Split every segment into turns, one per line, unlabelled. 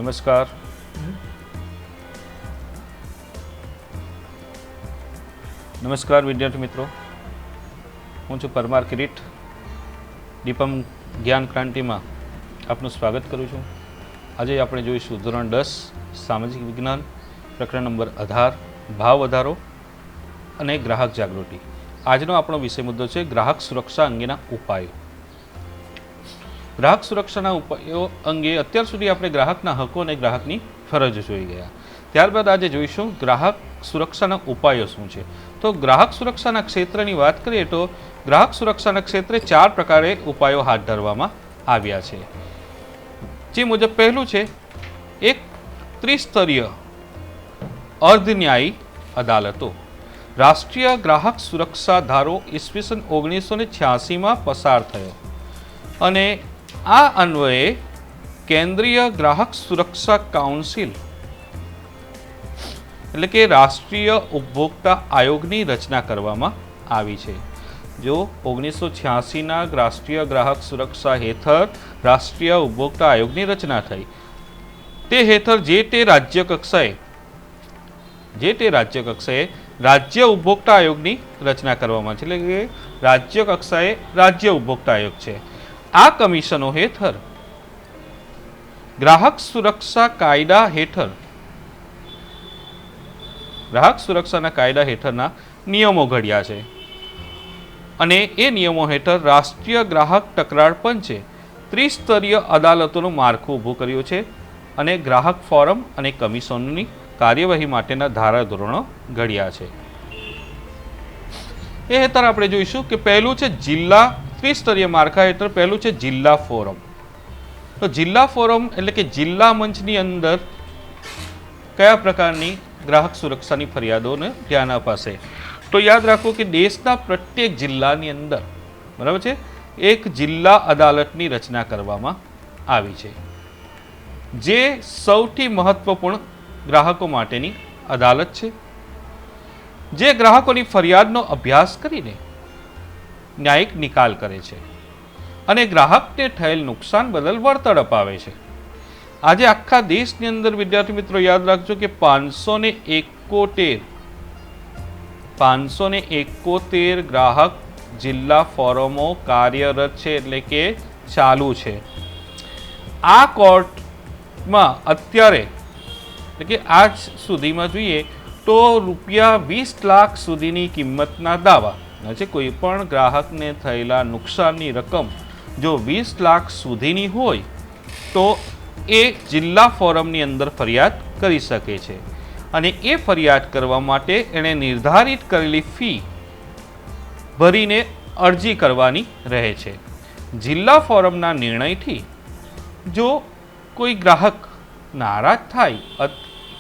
નમસ્કાર. નમસ્કાર વિદ્યાર્થી મિત્રો, હું છું પરમાર કિરીટ. દીપમ જ્ઞાન ક્રાંતિમાં આપનું સ્વાગત કરું છું. આજે આપણે જોઈશું ધોરણ 10 સામાજિક વિજ્ઞાન પ્રકરણ નંબર 18 ભાવ વધારો અને ગ્રાહક જાગૃતિ. આજનો આપણો વિષય મુદ્દો છે ગ્રાહક સુરક્ષા અંગેના ઉપાયો. ગ્રાહક સુરક્ષાના ઉપાયો અંગે અત્યાર સુધી આપણે ગ્રાહકના હકો અને ગ્રાહકની ફરજ જોઈ ગયા. ત્યારબાદ આજે જોઈશું ગ્રાહક સુરક્ષાના ઉપાયો શું છે. તો ગ્રાહક સુરક્ષાના ક્ષેત્રની વાત કરીએ તો ગ્રાહક સુરક્ષાના ક્ષેત્રે 4 પ્રકારે ઉપાયો હાથ ધરવામાં આવ્યા છે. જે મુજબ પહેલું છે એક ત્રિસ્તરીય અર્ધન્યાયી અદાલતો. રાષ્ટ્રીય ગ્રાહક સુરક્ષા ધારો ઈસવીસન 1986માં પસાર થયો અને આ અન્વયે કેન્દ્રીય ગ્રાહક સુરક્ષા કાઉન્સિલ એટલે કે રાષ્ટ્રીય ઉપભોક્તા આયોગની રચના કરવામાં આવી છે. જો 1986ના રાષ્ટ્રીય ગ્રાહક સુરક્ષા હેઠળ રાષ્ટ્રીય ઉપભોક્તા આયોગની રચના થઈ, તે હેઠળ જે તે રાજ્ય કક્ષાએ રાજ્ય ઉપભોક્તા આયોગની રચના કરવામાં છે. એટલે કે રાજ્ય કક્ષાએ રાજ્ય ઉપભોક્તા આયોગ છે. આ કમિશનો હેઠળ ગ્રાહક સુરક્ષા કાયદા હેઠળ ગ્રાહક સુરક્ષાના કાયદા હેઠળના નિયમો ઘડ્યા છે અને એ નિયમો હેઠળ રાષ્ટ્રીય ગ્રાહક તકરાર પંચે ત્રિસ્તરીય અદાલતોનું માળખું ઊભું કર્યું છે અને ગ્રાહક ફોરમ અને કમિશનની કાર્યવાહી માટેના ધારાધોરણો ઘડ્યા છે. એ હેઠળ આપણે જોઈશું કે પહેલું છે જિલ્લા ત્રિસ્તરીય માળખા હેઠળ પહેલું છે જિલ્લા ફોરમ. તો જિલ્લા ફોરમ એટલે કે જિલ્લા મંચની અંદર કયા પ્રકારની ગ્રાહક સુરક્ષાની ફરિયાદોને ધ્યાન અપાશે. તો યાદ રાખો કે દેશના પ્રત્યેક જિલ્લાની અંદર બરાબર છે એક જિલ્લા અદાલતની રચના કરવામાં આવી છે, જે સૌથી મહત્વપૂર્ણ ગ્રાહકો માટેની અદાલત છે, જે ગ્રાહકોની ફરિયાદનો અભ્યાસ કરીને ન્યાયિક નિકાલ કરે છે અને ગ્રાહકને થયેલ નુકસાન બદલ વળતર અપાવે છે. આજે આખા દેશની અંદર વિદ્યાર્થી મિત્રો યાદ રાખજો કે 571 ગ્રાહક જિલ્લા ફોરમો કાર્યરત છે, એટલે કે ચાલુ છે. આ કોર્ટમાં અત્યારે એટલે કે આજ સુધીમાં જોઈએ તો ₹20 લાખ સુધીની કિંમતના દાવા છે. કોઈ પણ ગ્રાહકને થયેલા નુકસાનની રકમ જો 20 લાખ સુધીની હોય તો એ જિલ્લા ફોરમની અંદર ફરિયાદ કરી શકે છે અને એ ફરિયાદ કરવા માટે એણે નિર્ધારિત કરેલી ફી ભરીને અરજી કરવાની રહે છે. જિલ્લા ફોરમના નિર્ણયથી જો કોઈ ગ્રાહક નારાજ થાય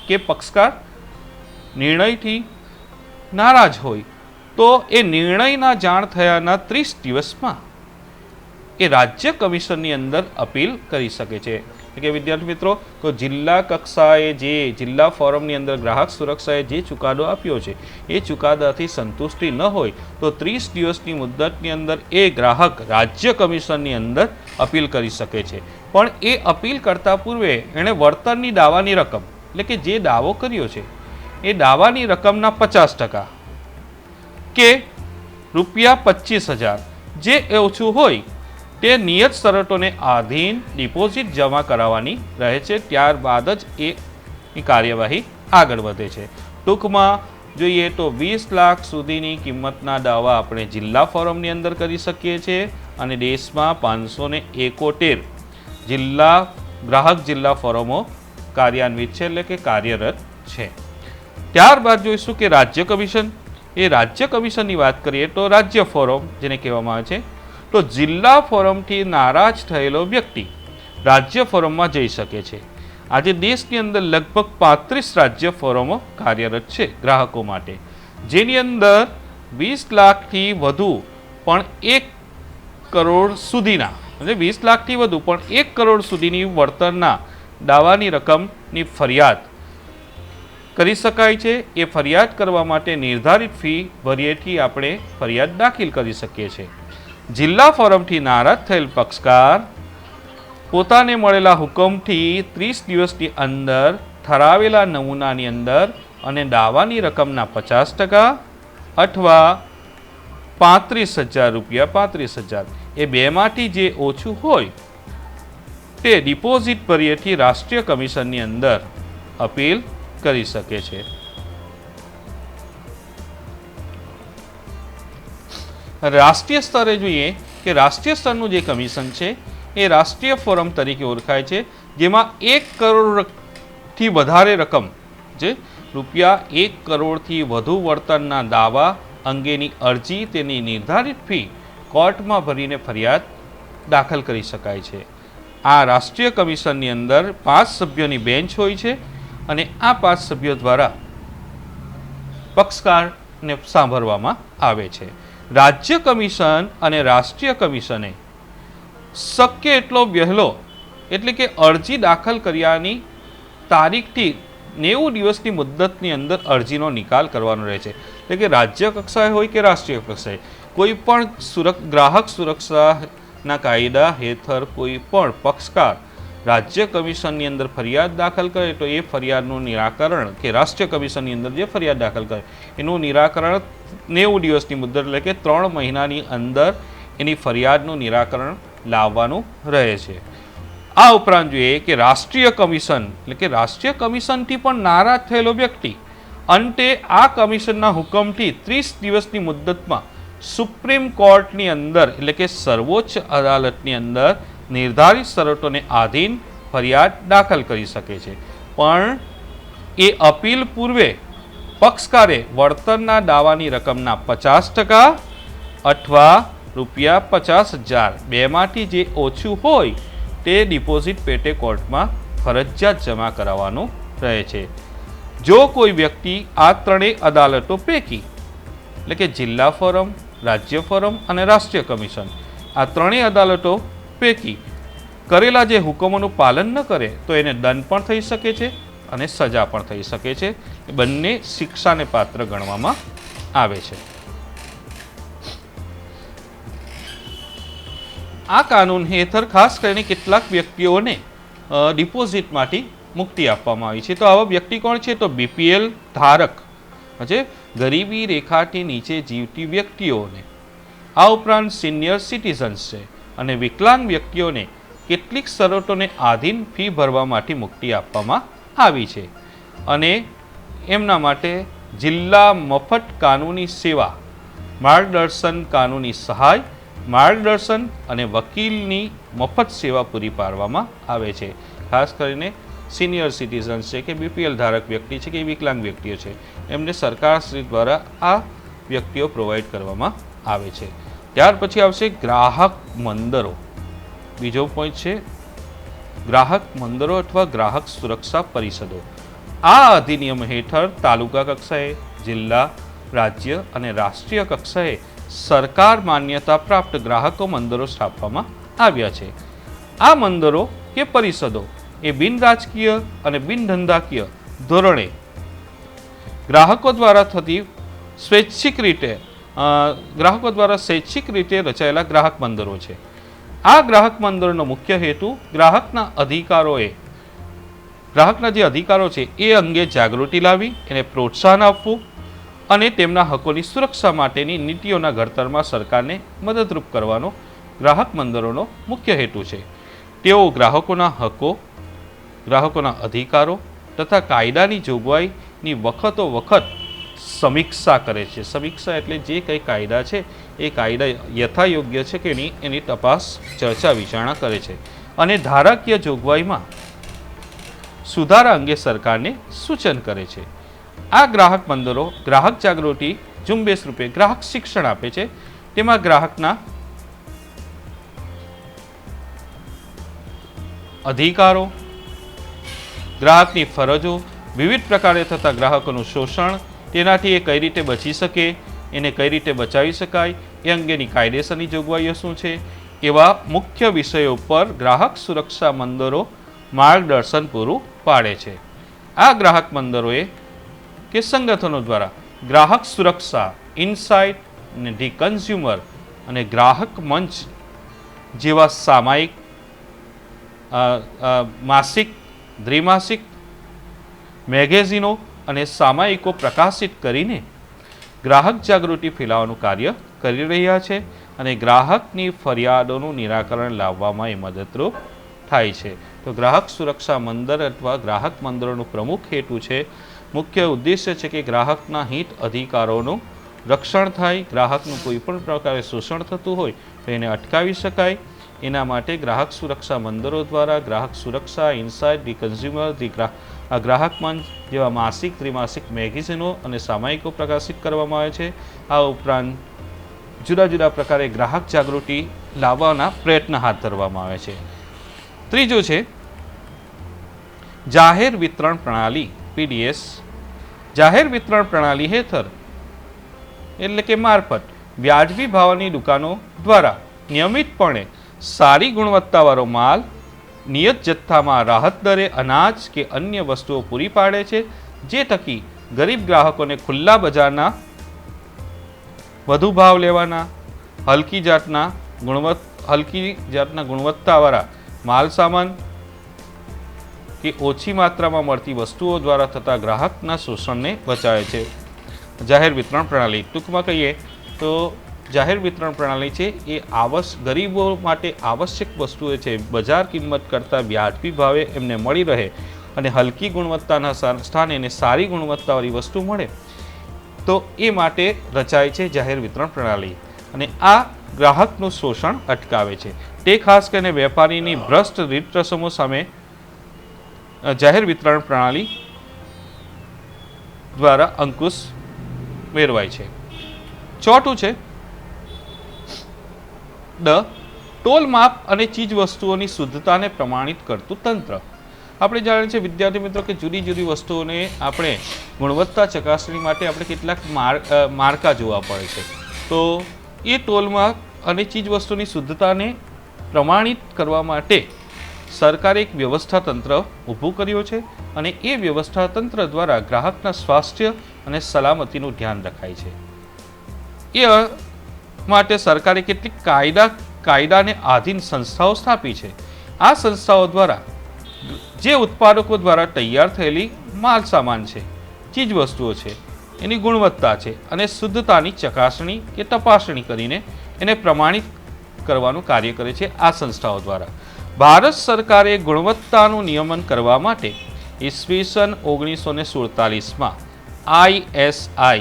કે પક્ષકાર નિર્ણયથી નારાજ હોય તો એ નિર્ણયના જાણ થયાના 30 દિવસમાં એ રાજ્ય કમિશનની અંદર અપીલ કરી શકે છે. એટલે કે વિદ્યાર્થી મિત્રો, તો જિલ્લા કક્ષાએ જે જિલ્લા ફોરમની અંદર ગ્રાહક સુરક્ષાએ જે ચુકાદો આપ્યો છે એ ચુકાદાથી સંતુષ્ટિ ન હોય તો 30 દિવસની મુદ્દતની અંદર એ ગ્રાહક રાજ્ય કમિશનની અંદર અપીલ કરી શકે છે. પણ એ અપીલ કરતા પૂર્વે એણે વળતરની દાવાની રકમ એટલે કે જે દાવો કર્યો છે એ દાવાની રકમના 50% કે ₹25,000 જે ઓછું હોય તે નિયત શરતોને આધીન ડિપોઝિટ જમા કરાવવાની રહે છે. ત્યારબાદ જ એની કાર્યવાહી આગળ વધે છે. ટૂંકમાં જોઈએ તો 20 લાખ સુધીની કિંમતના દાવા આપણે જિલ્લા ફોરમની અંદર કરી શકીએ છીએ અને દેશમાં 571 ગ્રાહક જિલ્લા ફોરમો કાર્યાન્વિત છે, એટલે કે કાર્યરત છે. ત્યારબાદ જોઈશું કે રાજ્ય કમિશન. એ રાજ્ય કમિશનની વાત કરીએ તો રાજ્ય ફોરમ જેને કહેવામાં આવે છે, તો જિલ્લા ફોરમથી નારાજ થયેલો વ્યક્તિ રાજ્ય ફોરમમાં જઈ શકે છે. આજે દેશની અંદર લગભગ 35 રાજ્ય ફોરમો કાર્યરત છે ગ્રાહકો માટે, જેની અંદર 20 લાખથી વધુ પણ 1 કરોડ સુધીના એટલે 20 લાખથી વધુ પણ 1 કરોડ સુધીની વળતરના દાવાની રકમની ફરિયાદ કરી શકાય છે. એ ફરિયાદ કરવા માટે નિર્ધારિત ફી ભરીએથી આપણે ફરિયાદ દાખલ કરી શકીએ છીએ. જિલ્લા ફોરમથી નારાજ થયેલ પક્ષકાર પોતાને મળેલા હુકમથી 30 દિવસની અંદર ઠરાવેલા નમૂનાની અંદર અને દાવાની રકમના 50% અથવા 35,000 રૂપિયા, 35,000 એ બેમાંથી જે ઓછું હોય તે ડિપોઝિટ ભર્યેથી રાષ્ટ્રીય કમિશનની અંદર અપીલ કરી શકે છે. રાષ્ટ્રીય સ્તરે જોઈએ કે રાષ્ટ્રીય સ્તરનું જે કમિશન છે એ રાષ્ટ્રીય ફોરમ તરીકે ઓળખાય છે, જેમાં 1 કરોડથી વધારે રકમ, જે રૂપિયા 1 કરોડથી વધુ વળતરના દાવા અંગેની અરજી તેની નિર્ધારિત ફી કોર્ટમાં ભરીને ફરિયાદ દાખલ કરી શકાય છે. આ રાષ્ટ્રીય કમિશનની અંદર 5 સભ્યોની બેન્ચ હોય છે અને આ 5 સભ્યો દ્વારા પક્ષકારને સાંભળવામાં આવે છે. રાજ્ય કમિશન અને રાષ્ટ્રીય કમિશને શક્ય એટલો વહેલો, એટલે કે અરજી દાખલ કર્યાની તારીખથી 90 દિવસની મુદ્દતની અંદર અરજીનો નિકાલ કરવાનો રહે છે. એટલે કે રાજ્ય કક્ષાએ હોય કે રાષ્ટ્રીય કક્ષાએ કોઈ પણ ગ્રાહક સુરક્ષાના કાયદા હેઠળ કોઈ પણ પક્ષકાર રાજ્ય કમિશનની અંદર ફરિયાદ દાખલ કરે તો એ ફરિયાદનું નિરાકરણ, કે રાષ્ટ્રીય કમિશનની અંદર જે ફરિયાદ દાખલ કરે એનું નિરાકરણ 90 દિવસની મુદ્દત, એટલે કે 3 મહિનાની અંદર એની ફરિયાદનું નિરાકરણ લાવવાનું રહે છે. આ ઉપરાંત જોઈએ કે રાષ્ટ્રીય કમિશન, એટલે કે રાષ્ટ્રીય કમિશનથી પણ નારાજ થયેલો વ્યક્તિ અંતે આ કમિશનના હુકમથી 30 દિવસની મુદ્દતમાં સુપ્રીમ કોર્ટની અંદર, એટલે કે સર્વોચ્ચ અદાલતની અંદર નિર્ધારિત શરતોને આધીન ફરિયાદ દાખલ કરી શકે છે. પણ એ અપીલ પૂર્વે પક્ષકારે વળતરના દાવાની રકમના 50% અથવા રૂપિયા 50,000 બેમાંથી જે ઓછું હોય તે ડિપોઝિટ પેટે કોર્ટમાં ફરજિયાત જમા કરાવવાનું રહે છે. જો કોઈ વ્યક્તિ આ ત્રણેય અદાલતો પૈકી, એટલે કે જિલ્લા ફોરમ, રાજ્ય ફોરમ અને રાષ્ટ્રીય કમિશન, આ ત્રણેય અદાલતો પૈકી કરેલા જે હુકમોનું પાલન ન કરે તો એને દંડ પણ થઈ શકે છે અને સજા પણ થઈ શકે છે. એ બંને શિક્ષાને પાત્ર ગણવામાં આવે છે. આ કાનૂન હેઠળ ખાસ કરીને કેટલાક વ્યક્તિઓને ડિપોઝિટમાંથી મુક્તિ આપવામાં આવી છે. તો આવા વ્યક્તિ કોણ છે? તો બીપીએલ ધારક, એટલે ગરીબી રેખાથી નીચે જીવતી વ્યક્તિઓને, આ ઉપરાંત સિનિયર સિટીઝન્સ છે અને વિકલાંગ વ્યક્તિઓને કેટલીક શરતોને આધીન ફી ભરવામાંથી મુક્તિ આપવામાં આવી છે. અને એમના માટે જિલ્લા મફત કાનૂની સેવા, માર્ગદર્શન, કાનૂની સહાય, માર્ગદર્શન અને વકીલની મફત સેવા પૂરી પાડવામાં આવે છે. ખાસ કરીને સિનિયર સિટીઝન્સ છે કે બીપીએલ ધારક વ્યક્તિ છે કે વિકલાંગ વ્યક્તિઓ છે, એમને સરકારશ્રી દ્વારા આ વ્યક્તિઓ પ્રોવાઈડ કરવામાં આવે છે. ત્યાર પછી આવશે ગ્રાહક મંદરો. બીજો પોઈન્ટ છે ગ્રાહક મંદરો અથવા ગ્રાહક સુરક્ષા પરિષદો. આ અધિનિયમ હેઠળ તાલુકા કક્ષાએ, જિલ્લા, રાજ્ય અને રાષ્ટ્રીય કક્ષાએ સરકાર માન્યતા પ્રાપ્ત ગ્રાહકો મંદરો સ્થાપવામાં આવ્યા છે. આ મંદરો કે પરિષદો એ બિન રાજકીય અને બિન ધંધાકીય ધોરણે ગ્રાહકો દ્વારા સ્વૈચ્છિક રીતે રચાયેલા ગ્રાહક મંદરો છે. આ ગ્રાહક મંદિરનો મુખ્ય હેતુ ગ્રાહકના જે અધિકારો છે એ અંગે જાગૃતિ લાવી, એને પ્રોત્સાહન આપવું અને તેમના હકોની સુરક્ષા માટેની નીતિઓના ઘડતરમાં સરકારને મદદરૂપ કરવાનો ગ્રાહક મંદિરોનો મુખ્ય હેતુ છે. તેઓ ગ્રાહકોના હકો, ગ્રાહકોના અધિકારો તથા કાયદાની જોગવાઈની વખતો વખત સમીક્ષા કરે છે. સમીક્ષા એટલે જે કંઈ કાયદા છે એ કાયદા યથાયોગ્ય છે કે નહીં એની તપાસ, ચર્ચા, વિચારણા કરે છે અને ધારાકીય જોગવાઈમાં સુધારા અંગે સરકારને સૂચન કરે છે. આ ગ્રાહક મંદિરો ગ્રાહક જાગૃતિ ઝુંબેશ રૂપે ગ્રાહક શિક્ષણ આપે છે. તેમાં ગ્રાહકના અધિકારો, ગ્રાહકની ફરજો, વિવિધ પ્રકારે થતા ગ્રાહકોનું શોષણ, તેનાથી એ કઈ રીતે બચી શકે, એને કઈ રીતે બચાવી શકાય એ અંગેની કાયદેસરની જોગવાઈઓ શું છે, એવા મુખ્ય વિષયો પર ગ્રાહક સુરક્ષા મંદિરો માર્ગદર્શન પૂરું પાડે છે. આ ગ્રાહક મંદિરોએ કે સંગઠનો દ્વારા ગ્રાહક સુરક્ષા, ઇનસાઇટ અને ધી કન્ઝ્યુમર અને ગ્રાહક મંચ જેવા સામાયિક માસિક, દ્વિમાસિક, મેગેઝિનો અને સામાયિકો પ્રકાશિત કરીને ગ્રાહક જાગૃતિ ફેલાવવાનું કાર્ય કરી રહ્યા છે અને ગ્રાહકની ફરિયાદોનું નિરાકરણ લાવવામાં એ મદદરૂપ થાય છે. તો ગ્રાહક સુરક્ષા મંડળ અથવા ગ્રાહક મંડળનો પ્રમુખ હેતુ છે, મુખ્ય ઉદ્દેશ્ય છે કે ગ્રાહકના હિત અધિકારોનું રક્ષણ થાય, ગ્રાહકનું કોઈ પણ પ્રકારે શોષણ થતું હોય તો એને અટકાવી શકાય. એના માટે ગ્રાહક સુરક્ષા મંડળો દ્વારા ગ્રાહક સુરક્ષા, ઇનસાઇટ, ધી કન્ઝ્યુમર, ગ્રાહક મંચ જેવા માસિક, ત્રિમાસિક મેગેઝિનો અને સામાયિકો પ્રકાશિત કરવામાં આવે છે. આ ઉપરાંત જુદા જુદા પ્રકારે ગ્રાહક જાગૃતિ લાવવાના પ્રયત્ન હાથ ધરવામાં આવે છે. ત્રીજું છે જાહેર વિતરણ પ્રણાલી PDS. જાહેર વિતરણ પ્રણાલી હેઠળ એટલે કે મારફત વ્યાજબી ભાવની દુકાનો દ્વારા નિયમિતપણે સારી ગુણવત્તાવાળો માલ નિયત જથ્થામાં રાહત દરે અનાજ કે અન્ય વસ્તુઓ પૂરી પાડે છે, જે થકી ગરીબ ગ્રાહકોને ખુલ્લા બજારના વધુ ભાવ લેવાના હલકી જાતના ગુણવત્તાવાળા માલ સામાન કે ઓછી માત્રામાં મળતી વસ્તુઓ દ્વારા થતા ગ્રાહકના શોષણને બચાવે છે. જાહેર વિતરણ પ્રણાલી ટૂંકમાં કહીએ તો જાહેર વિતરણ પ્રણાલી છે એ ગરીબો માટે આવશ્યક વસ્તુઓ છે, બજાર કિંમત કરતાં વ્યાજબી ભાવે એમને મળી રહે અને હલકી ગુણવત્તાના સ્થાને એને સારી ગુણવત્તાવાળી વસ્તુ મળે, તો એ માટે રચાય છે જાહેર વિતરણ પ્રણાલી અને આ ગ્રાહકનું શોષણ અટકાવે છે. તે ખાસ કરીને વેપારીની ભ્રષ્ટ રીત રસમો સામે જાહેર વિતરણ પ્રણાલી દ્વારા અંકુશ મેળવાય છે. ચોથું છે ટોલ માપ અને ચીજ વસ્તુઓની શુદ્ધતાને પ્રમાણિત કરતું તંત્ર. આપણે જાણીએ છીએ વિદ્યાર્થી મિત્રો કે જુદી જુદી વસ્તુઓને આપણે ગુણવત્તા ચકાસણી માટે આપણે કેટલાક માર્કા જોવા પડે છે. તો એ ટોલ માપ અને ચીજ વસ્તુની શુદ્ધતાને પ્રમાણિત કરવા માટે સરકારે એક વ્યવસ્થા તંત્ર ઊભું કર્યું છે અને એ વ્યવસ્થા તંત્ર દ્વારા ગ્રાહકના સ્વાસ્થ્ય અને સલામતીનું ધ્યાન રખાય છે. એ માટે સરકારે કેટલીક કાયદાને આધીન સંસ્થાઓ સ્થાપી છે. આ સંસ્થાઓ દ્વારા જે ઉત્પાદકો દ્વારા તૈયાર થયેલી માલ સામાન છે, ચીજ વસ્તુઓ છે, એની ગુણવત્તા છે અને શુદ્ધતાની ચકાસણી કે તપાસણી કરીને એને પ્રમાણિત કરવાનું કાર્ય કરે છે. આ સંસ્થાઓ દ્વારા ભારત સરકારે ગુણવત્તાનું નિયમન કરવા માટે ઈસવીસન 1947માં ISI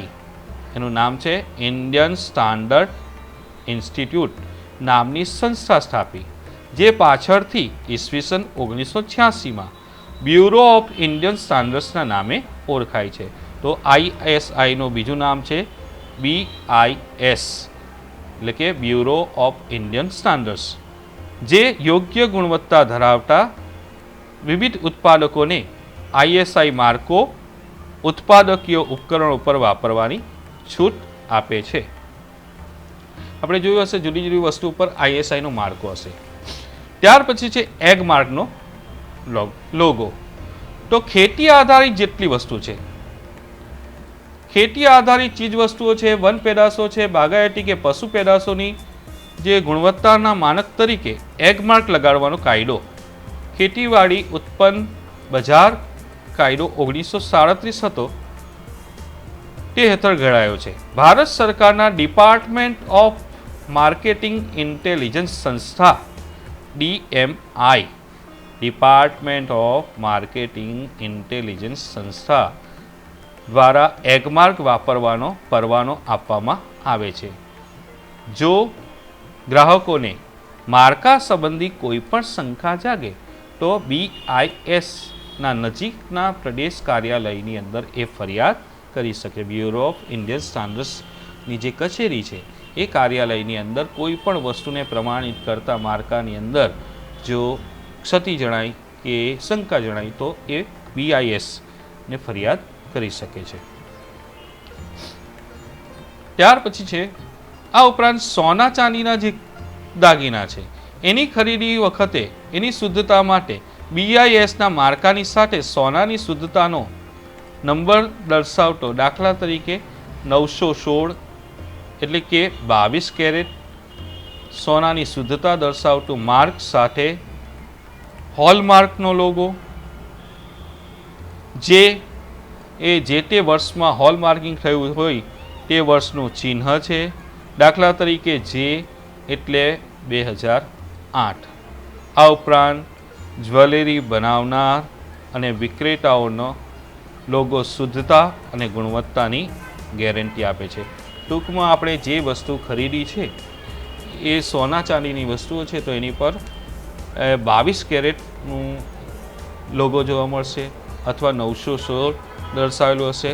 એનું નામ છે ઇન્ડિયન સ્ટાન્ડર્ડ ઇન્સ્ટિટ્યૂટ નામની સંસ્થા સ્થાપી, જે પાછળથી ઈસવીસન 1986માં બ્યુરો ઓફ ઇન્ડિયન સ્ટાન્ડર્ડ્સના નામે ઓળખાય છે. તો ISIનું બીજું નામ છે BIS એટલે કે બ્યુરો ઓફ ઇન્ડિયન સ્ટાન્ડર્ડ્સ, જે યોગ્ય ગુણવત્તા ધરાવતા વિવિધ ઉત્પાદકોને ISI માર્કો ઉત્પાદકીય ઉપકરણો પર વાપરવાની છૂટ આપે છે. આપણે જોયું હશે જુદી જુદી વસ્તુ પર ISIનો માર્કો હશે. ત્યાર પછી છે એગ માર્કનો લોગો. તો ખેતી આધારિત જેટલી વસ્તુ છે, ખેતી આધારિત ચીજ વસ્તુઓ છે, વન પેદાશો છે, બાગાયતી કે પશુ પેદાશોની જે ગુણવત્તાના માનક તરીકે એગ માર્ક લગાડવાનો કાયદો ખેતીવાડી ઉત્પન્ન બજાર કાયદો 1937 હતો તે હેઠળ ઘડાયો છે. ભારત સરકારના ડિપાર્ટમેન્ટ ઓફ માર્કેટિંગ ઇન્ટેલિજન્સ સંસ્થા DMI department of marketing intelligence સંસ્થા દ્વારા એગમાર્ક વાપરવાનો પરવાનો આપવામાં આવે છે. જો ગ્રાહકોને માર્કા સંબંધી કોઈ પણ શંકા જાગે તો BISના નજીકના પ્રદેશ કાર્યાલયની અંદર એ ફરિયાદ કરી શકે. બ્યુરો ઓફ ઇન્ડિયન સ્ટાન્ડર્ડ્સની જે કચેરી છે એ કાર્યાલયની અંદર કોઈ પણ વસ્તુને પ્રમાણિત કરતા માર્કાની અંદર જો ક્ષતિ જણાય કે શંકા જણાય તો એ BISને ફરિયાદ કરી શકે છે. ત્યાર પછી છે આ ઉપરાંત સોના ચાંદીના જે દાગીના છે એની ખરીદી વખતે એની શુદ્ધતા માટે BISના માર્કાની સાથે સોનાની શુદ્ધતાનો નંબર દર્શાવતો દાખલા તરીકે 916 એટલે કે 22 કેરેટ સોનાની શુદ્ધતા દર્શાવતું માર્ક સાથે હોલમાર્કનો લોગો, જે જે તે વર્ષમાં હોલમાર્કિંગ થયું હોય તે વર્ષનું ચિહ્ન છે. દાખલા તરીકે જે એટલે 2008. આ ઉપરાંત જ્વેલરી બનાવનાર અને વિક્રેતાઓનો લોગો શુદ્ધતા અને ગુણવત્તાની ગેરંટી આપે છે. ટૂંકમાં આપણે જે વસ્તુ ખરીદી છે એ સોના ચાંદીની વસ્તુઓ છે તો એની પર 22 કેરેટનું લોગો જોવા મળશે, અથવા 916 દર્શાવેલું હશે,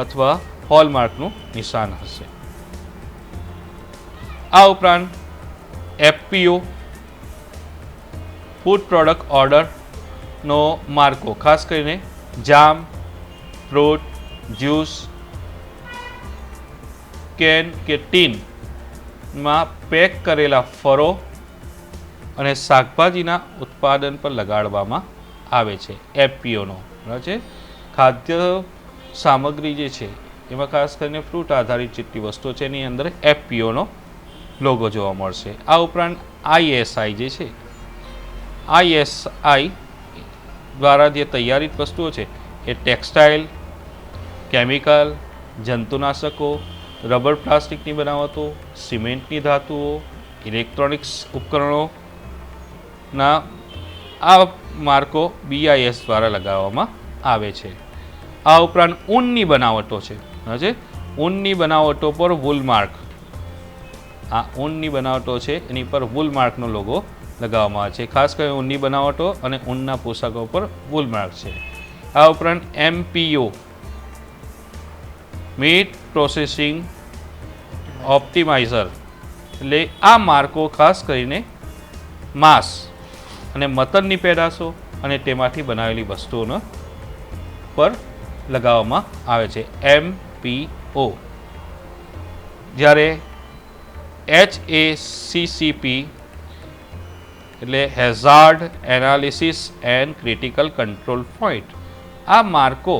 અથવા હોલમાર્કનું નિશાન હશે. આ ઉપરાંત FPO ફૂડ પ્રોડક્ટ ઓર્ડરનો માર્કો, ખાસ કરીને જામ, ફ્રૂટ, જ્યુસ, કેન કે ટીનમાં પેક કરેલા ફળો અને શાકભાજીના ઉત્પાદન પર લગાડવામાં આવે છે. FPOનો બરાબર છે. ખાદ્ય સામગ્રી જે છે એમાં ખાસ કરીને ફ્રૂટ આધારિત જેટલી વસ્તુઓ છે એની અંદર FPOનો લોગો જોવા મળશે. આ ઉપરાંત ISI જે છે, ISI દ્વારા જે તૈયારિત વસ્તુઓ છે એ ટેક્સટાઇલ, કેમિકલ, જંતુનાશકો, રબર પ્લાસ્ટિકની બનાવટો, સિમેન્ટની ધાતુઓ, ઇલેક્ટ્રોનિક્સ ઉપકરણોના આ માર્કો BIS દ્વારા લગાવવામાં આવે છે. આ ઉપરાંત ઊનની બનાવટો છે, ઊનની બનાવટો પર વૂલ માર્ક, આ ઊનની બનાવટો છે એની પર વૂલ માર્કનો લોગો લગાવવામાં આવે છે. ખાસ કરીને ઊનની બનાવટો અને ઊનના પોશાકો પર વૂલ માર્ક છે. આ ઉપરાંત MPO મીટ પ્રોસેસિંગ ઓપ્ટિમાઇઝર, એટલે આ માર્કો ખાસ કરીને માંસ અને મટનની પેદાશો અને તેમાંથી બનાવેલી વસ્તુઓનો પર લગાવવામાં આવે છે, MPO. જ્યારે HACCP એટલે hazard analysis and critical control point, આ માર્કો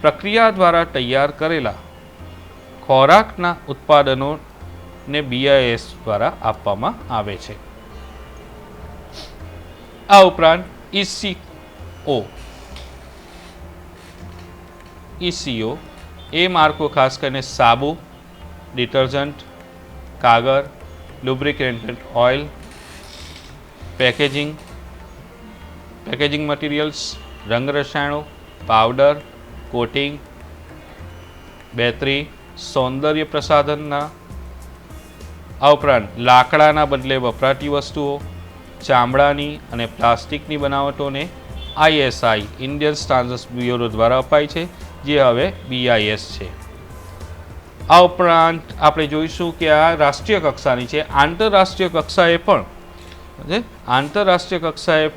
પ્રક્રિયા દ્વારા તૈયાર કરેલા ખોરાકના ઉત્પાદનોને BIS દ્વારા આપવામાં આવે છે. આ ઉપરાંત ECO એ માર્કો ખાસ કરીને સાબુ, ડિટર્જન્ટ, કાગળ, લુબ્રિકેન્ટ ઓઇલ, પેકેજિંગ મટીરિયલ્સ, રંગ રસાયણો, પાવડર, કોટિંગ, બેટરી, સૌંદર્ય પ્રસાધનના, આ ઉપરાંત લાકડાના બદલે વપરાતી વસ્તુઓ, ચામડાની અને પ્લાસ્ટિકની બનાવટોને ISI ઇન્ડિયન સ્ટાન્ડર્ડ બ્યુરો દ્વારા અપાય છે, જે હવે BIS છે. આ ઉપરાંત આપણે જોઈશું કે આ રાષ્ટ્રીય કક્ષાની છે. આંતરરાષ્ટ્રીય કક્ષાએ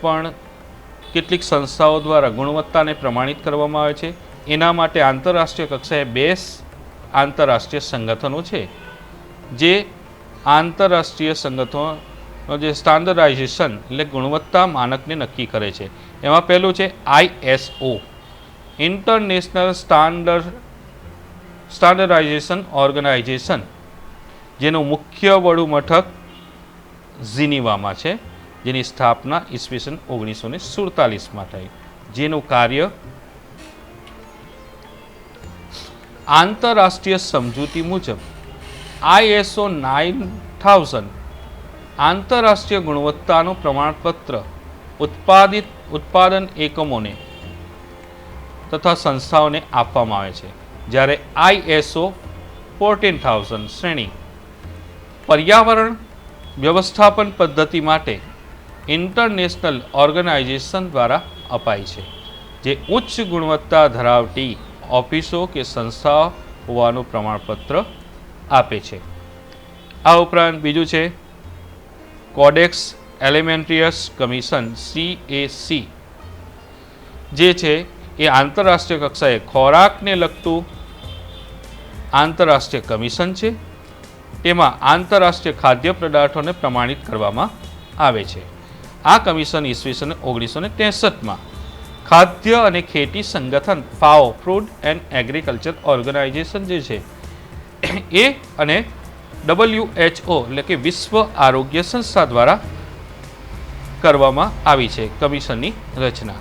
પણ કેટલીક સંસ્થાઓ દ્વારા ગુણવત્તાને પ્રમાણિત કરવામાં આવે છે. એના માટે આંતરરાષ્ટ્રીય કક્ષાએ 2 આંતરરાષ્ટ્રીય સંગઠનો છે, જે આંતરરાષ્ટ્રીય સંગઠનો જે સ્ટાન્ડર્ડાઇઝેશન એટલે ગુણવત્તા માનકને નક્કી કરે છે. એમાં પહેલું છે ISO ઇન્ટરનેશનલ સ્ટાન્ડર્ડાઇઝેશન ઓર્ગેનાઇઝેશન, જેનું મુખ્ય વડું મથક જીનીવામાં છે, જેની સ્થાપના ઈસવીસન 1947માં થઈ. જેનું કાર્ય આંતરરાષ્ટ્રીય સમજૂતી મુજબ ISO 9000 આંતરરાષ્ટ્રીય ગુણવત્તાનું પ્રમાણપત્ર ઉત્પાદન એકમોને તથા સંસ્થાઓને આપવામાં આવે છે. જ્યારે ISO 14000 શ્રેણી પર્યાવરણ વ્યવસ્થાપન પદ્ધતિ માટે ઇન્ટરનેશનલ ઓર્ગેનાઇઝેશન દ્વારા અપાય છે, જે ઉચ્ચ ગુણવત્તા ધરાવતી ઓફિસો કે સંસ્થાઓ હોવાનું પ્રમાણપત્ર આપે છે. આ ઉપરાંત બીજું છે કોડેક્સ એલિમેન્ટરિયસ કમિશન CAC, જે છે એ આંતરરાષ્ટ્રીય કક્ષાએ ખોરાકને લગતું આંતરરાષ્ટ્રીય કમિશન છે. તેમાં આંતરરાષ્ટ્રીય ખાદ્ય પદાર્થોને પ્રમાણિત કરવામાં આવે છે. આ કમિશન ઈસવીસન 1963માં ખાદ્ય અને ખેતી સંગઠન FAO food and agriculture organisation જે છે એ અને WHO એટલે કે વિશ્વ આરોગ્ય સંસ્થા દ્વારા કરવામાં આવી છે કમિશનની રચના.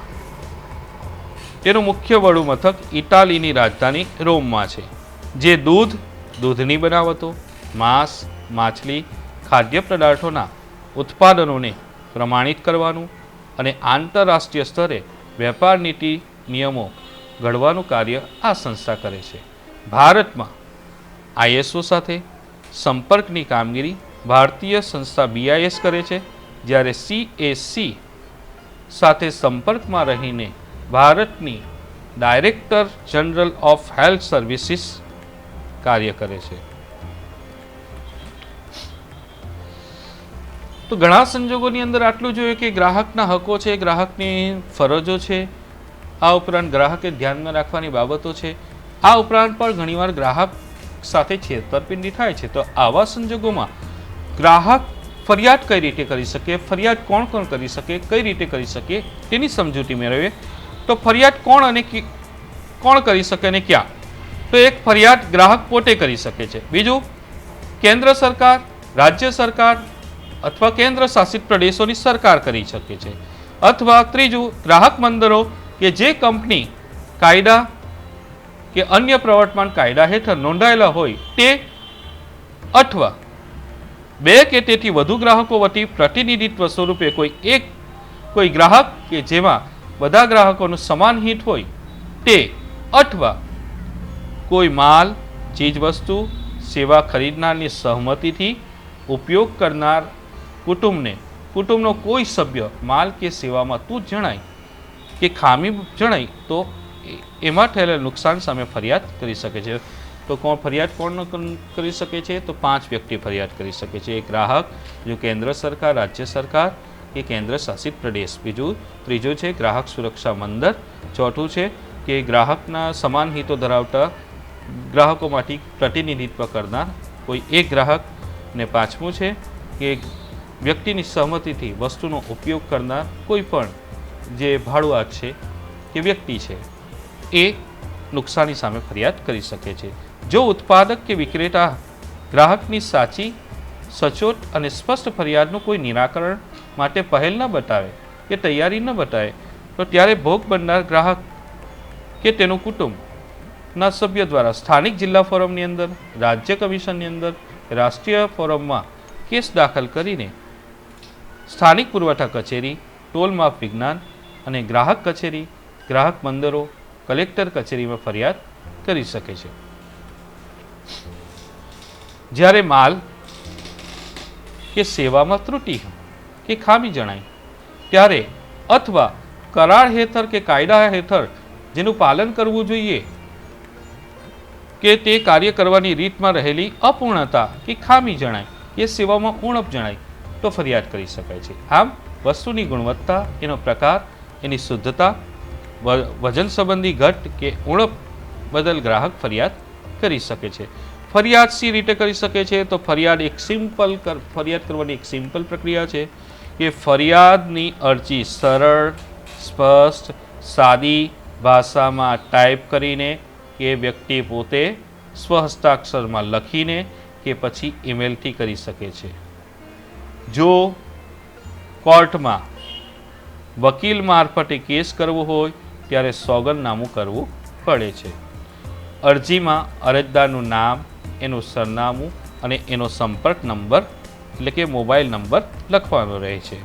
તેનું મુખ્ય વડું મથક ઇટાલીની રાજધાની રોમમાં છે, જે દૂધની બનાવટો, માંસ, માછલી, ખાદ્ય પદાર્થોના ઉત્પાદનોને પ્રમાણિત કરવાનું અને આંતરરાષ્ટ્રીય સ્તરે વેપાર નીતિ નિયમો ઘડવાનું કાર્ય આ સંસ્થા કરે છે. ભારતમાં ISO સાથે સંપર્કની કામગીરી ભારતીય સંસ્થા BIS કરે છે, જ્યારે CAC સાથે સંપર્કમાં રહીને ભારતની director general of health services કાર્ય કરે છે. તો ઘણા સંજોગોની અંદર આટલું જોઈએ કે ગ્રાહકના હકો છે, ગ્રાહકની ફરજો છે, આ ઉપરાંત ગ્રાહકે ધ્યાનમાં રાખવાની બાબતો છે, આ ઉપરાંત પણ ઘણીવાર ગ્રાહક સાથે છેતરપિંડી થાય છે. તો આવા સંજોગોમાં ગ્રાહક ફરિયાદ કઈ રીતે કરી શકે, ફરિયાદ કોણ કોણ કરી શકે, કઈ રીતે કરી શકે તેની સમજૂતી મેળવીએ. તો ફરિયાદ કોણ કરી શકે અને ક્યાં? તો એક ફરિયાદ ગ્રાહક પોતે કરી શકે છે. બીજું, કેન્દ્ર સરકાર, રાજ્ય સરકાર અથવા કેન્દ્ર શાસિત પ્રદેશોની સરકાર કરી શકે છે. અથવા ત્રીજું, ગ્રાહક મંડળો કે જે કંપની કાયદા કે અન્ય પ્રવર્તમાન કાયદા હેઠળ નોંધાયેલા હોય તે, અથવા બે કે તેથી વધુ ગ્રાહકો વતી પ્રતિનિધિત્વ સ્વરૂપે કોઈ ગ્રાહક કે જેમાં બધા ગ્રાહકોનું સમાન હિત હોય તે, અથવા કોઈ માલ, ચીજવસ્તુ, સેવા ખરીદનારની સહમતિથી ઉપયોગ કરનાર કુટુંબનો કોઈ સભ્ય માલ કે સેવામાં તૂટ જણાય કે ખામી જણાય તો એમાં થયેલા નુકસાન સામે ફરિયાદ કરી શકે છે. તો ફરિયાદ કોણ કરી શકે છે? તો 5 વ્યક્તિ ફરિયાદ કરી શકે છે. એક ગ્રાહક, બીજું કેન્દ્ર સરકાર, રાજ્ય સરકાર કે કેન્દ્ર શાસિત પ્રદેશ, ત્રીજું છે ગ્રાહક સુરક્ષા મંડળ, ચોથું છે કે ગ્રાહકના સમાન હિતો ધરાવતા ગ્રાહકોમાંથી પ્રતિનિધિત્વ કરનાર કોઈ એક ગ્રાહક, ને પાંચમું છે કે વ્યક્તિની સહમતિથી વસ્તુનો ઉપયોગ કરનાર કોઈ પણ જે ભાડુઆત છે કે વ્યક્તિ છે એ નુકસાની સામે ફરિયાદ કરી શકે છે. જો ઉત્પાદક કે વિક્રેતા ગ્રાહકની સાચી, સચોટ અને સ્પષ્ટ ફરિયાદનું કોઈ નિરાકરણ માટે પહેલ ન બતાવે કે તૈયારી ન બતાવે તો ત્યારે ભોગ બનનાર ગ્રાહક કે તેનું કુટુંબના સભ્ય દ્વારા સ્થાનિક જિલ્લા ફોરમની અંદર, રાજ્ય કમિશનની અંદર, રાષ્ટ્રીય ફોરમમાં કેસ દાખલ કરીને સ્થાનિક પુરવઠા કચેરી, ટોલ માફ વિજ્ઞાન અને ગ્રાહક કચેરી, ગ્રાહક મંડળો, કલેક્ટર કચેરીમાં ફરિયાદ કરી શકે છે. જ્યારે માલ કે સેવામાં ત્રુટિ કે ખામી જણાય ત્યારે, અથવા કરાર હેઠળ કે કાયદા હેઠળ જેનું પાલન કરવું જોઈએ કે તે કાર્ય કરવાની રીતમાં રહેલી અપૂર્ણતા કે ખામી જણાય, એ સેવામાં ઉણપ જણાય તો ફરિયાદ કરી શકાય છે. આમ વસ્તુની ગુણવત્તા, એનો પ્રકાર, એની શુદ્ધતા, વજન સંબંધી ઘટ કે ઉણપ બદલ ગ્રાહક ફરિયાદ કરી શકે છે. ફરિયાદ સી રીતે કરી શકે છે? તો ફરિયાદ કરવાની એક સિમ્પલ પ્રક્રિયા છે કે ફરિયાદની અરજી સરળ, સ્પષ્ટ, સાદી ભાષામાં ટાઈપ કરીને કે વ્યક્તિ પોતે સ્વહસ્તાક્ષરમાં લખીને કે પછી ઈમેલથી કરી શકે છે. જો કોર્ટમાં વકીલ મારફતે કેસ કરવો હોય ત્યારે સોગંદનામું કરવું પડે છે. અરજીમાં અરજદારનું નામ, એનું સરનામું અને એનો સંપર્ક નંબર એટલે કે મોબાઈલ નંબર લખવાનો રહે છે.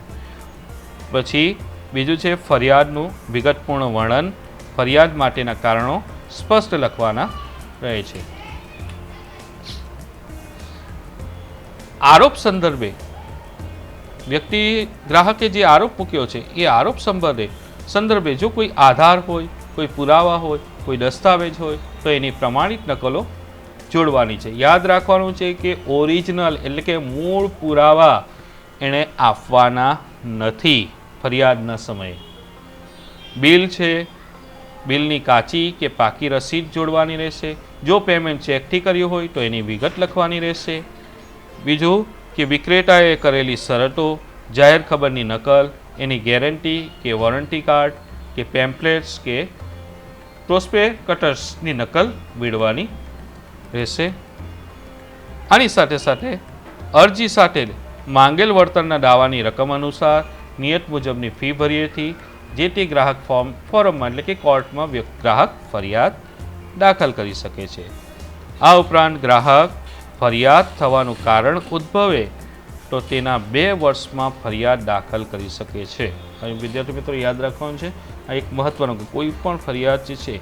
પછી બીજું છે ફરિયાદનું વિગતપૂર્ણ વર્ણન, ફરિયાદ માટેના કારણો સ્પષ્ટ લખવાના રહે છે. આરોપ સંદર્ભે ગ્રાહકે જે આરોપ મૂક્યો છે એ આરોપ સંદર્ભે જો કોઈ આધાર હોય, કોઈ પુરાવા હોય, કોઈ દસ્તાવેજ હોય તો એની પ્રમાણિત નકલો જોડવાની છે. યાદ રાખવાનું છે કે ઓરિજિનલ એટલે કે મૂળ પુરાવા એણે આપવાના નથી ફરિયાદના સમયે. બિલ છે, બિલની કાચી કે પાકી રસીદ જોડવાની રહેશે. જો પેમેન્ટ ચેકથી કર્યું હોય તો એની વિગત લખવાની રહેશે. બીજું કે વિક્રેતાએ કરેલી શરતો, જાહેર ખબરની નકલ, એની ગેરંટી કે વોરંટી કાર્ડ કે પેમ્પલેટ્સ કે પ્રોસ્પેક્ટસની નકલ મેળવવાની રહેશે. આની સાથે સાથે અરજી સાથે માંગેલ વળતરના દાવાની રકમ અનુસાર નિયત મુજબની ફી ભરી હતી જે તે ગ્રાહક ફોરમમાં એટલે કે કોર્ટમાં ગ્રાહક ફરિયાદ દાખલ કરી શકે છે. આ ઉપરાંત ગ્રાહક ફરિયાદ થવાનું કારણ ઉદ્ભવે તો તેના 2 વર્ષમાં ફરિયાદ દાખલ કરી શકે છે. હવે વિદ્યાર્થી મિત્રો યાદ રાખવાનું છે, આ એક મહત્વનું, કોઈ પણ ફરિયાદ જે છે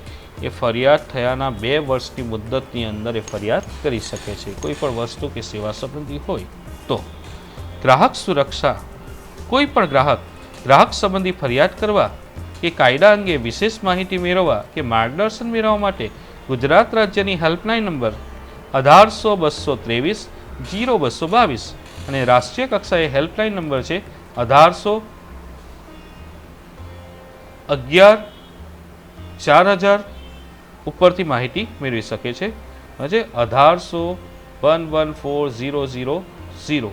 એ ફરિયાદ થયાના 2 વર્ષની મુદ્દતની અંદર એ ફરિયાદ કરી શકે છે, કોઈ પણ વસ્તુ કે સેવા સંબંધી હોય તો. ગ્રાહક સુરક્ષા, કોઈ પણ ગ્રાહક સંબંધી ફરિયાદ કરવા કે કાયદા અંગે વિશેષ માહિતી મેળવવા કે માર્ગદર્શન મેળવવા માટે ગુજરાત રાજ્યની હેલ્પલાઇન નંબર 1800-223-0222 અને રાષ્ટ્રીય કક્ષાએ હેલ્પલાઇન નંબર છે 1811-4000 ઉપરથી માહિતી મેળવી શકે છે. 1800-114000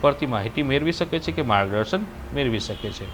પરથી માહિતી મેળવી શકે છે કે માર્ગદર્શન મેળવી શકે છે.